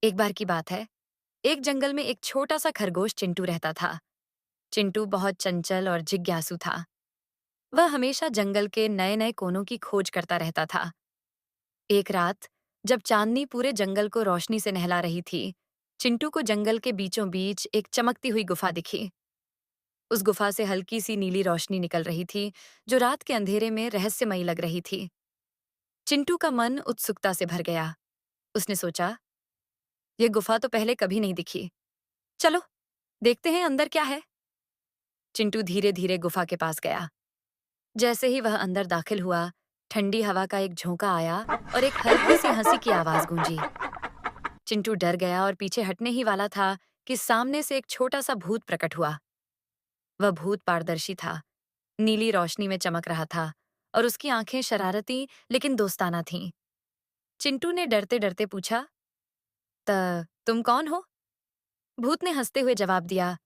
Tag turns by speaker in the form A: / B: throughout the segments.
A: एक बार की बात है, एक जंगल में एक छोटा सा खरगोश चिंटू रहता था। चिंटू बहुत चंचल और जिज्ञासु था। वह हमेशा जंगल के नए नए कोनों की खोज करता रहता था। एक रात, जब चांदनी पूरे जंगल को रोशनी से नहला रही थी, चिंटू को जंगल के बीचों बीच एक चमकती हुई गुफा दिखी। उस गुफा से हल्की सी नीली रोशनी निकल रही थी, जो रात के अंधेरे में रहस्यमयी लग रही थी। चिंटू का मन उत्सुकता से भर गया। उसने सोचा, ये गुफा तो पहले कभी नहीं दिखी। चलो, देखते हैं अंदर क्या है। चिंटू धीरे धीरे गुफा के पास गया। जैसे ही वह अंदर दाखिल हुआ, ठंडी हवा का एक झोंका आया और एक हल्की सी हंसी की आवाज गूंजी। चिंटू डर गया और पीछे हटने ही वाला था कि सामने से एक छोटा सा भूत प्रकट हुआ। वह भूत पारदर्शी था, नीली रोशनी में चमक रहा था और उसकी आंखें शरारती लेकिन दोस्ताना थीं। चिंटू ने डरते डरते पूछा, तुम कौन हो? भूत ने हंसते हुए जवाब दिया,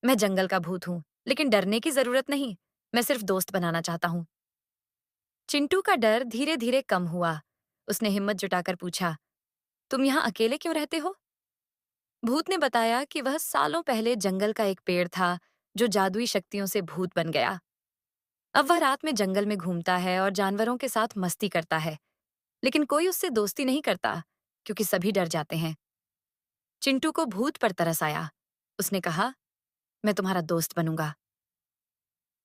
A: मैं जंगल का भूत हूँ, लेकिन डरने की जरूरत नहीं। मैं सिर्फ दोस्त बनाना चाहता हूँ। चिंटू का डर धीरे धीरे कम हुआ। उसने हिम्मत जुटाकर पूछा, तुम यहाँ अकेले क्यों रहते हो? भूत ने बताया कि वह सालों पहले जंगल का एक पेड़ था, जो जादुई शक्तियों से भूत बन गया। अब वह रात में जंगल में घूमता है और जानवरों के साथ मस्ती करता है, लेकिन कोई उससे दोस्ती नहीं करता, क्योंकि सभी डर जाते हैं। चिंटू को भूत पर तरस आया। उसने कहा, मैं तुम्हारा दोस्त बनूंगा।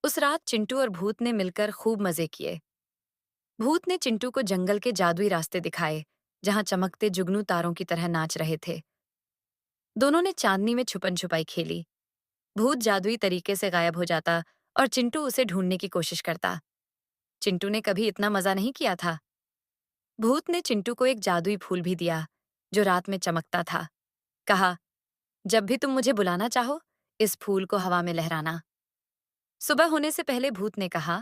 A: उस रात चिंटू और भूत ने मिलकर खूब मजे किए। भूत ने चिंटू को जंगल के जादुई रास्ते दिखाए, जहां चमकते जुगनू तारों की तरह नाच रहे थे। दोनों ने चांदनी में छुपन छुपाई खेली। भूत जादुई तरीके से गायब हो जाता और चिंटू उसे ढूंढने की कोशिश करता। चिंटू ने कभी इतना मजा नहीं किया था। भूत ने चिंटू को एक जादुई फूल भी दिया, जो रात में चमकता था। कहा, जब भी तुम मुझे बुलाना चाहो, इस फूल को हवा में लहराना। सुबह होने से पहले भूत ने कहा,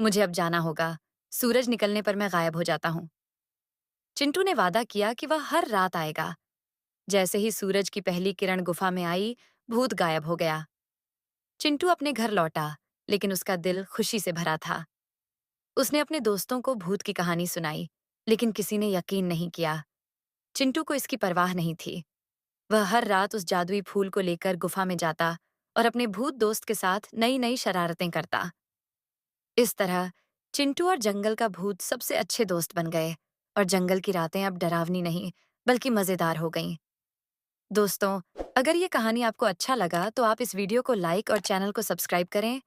A: मुझे अब जाना होगा। सूरज निकलने पर मैं गायब हो जाता हूँ। चिंटू ने वादा किया कि वह हर रात आएगा। जैसे ही सूरज की पहली किरण गुफा में आई, भूत गायब हो गया। चिंटू अपने घर लौटा, लेकिन उसका दिल खुशी से भरा था। उसने अपने दोस्तों को भूत की कहानी सुनाई, लेकिन किसी ने यकीन नहीं किया। चिंटू को इसकी परवाह नहीं थी। वह हर रात उस जादुई फूल को लेकर गुफा में जाता और अपने भूत दोस्त के साथ नई नई शरारतें करता। इस तरह चिंटू और जंगल का भूत सबसे अच्छे दोस्त बन गए और जंगल की रातें अब डरावनी नहीं, बल्कि मजेदार हो गईं। दोस्तों, अगर ये कहानी आपको अच्छा लगा तो आप इस वीडियो को लाइक और चैनल को सब्सक्राइब करें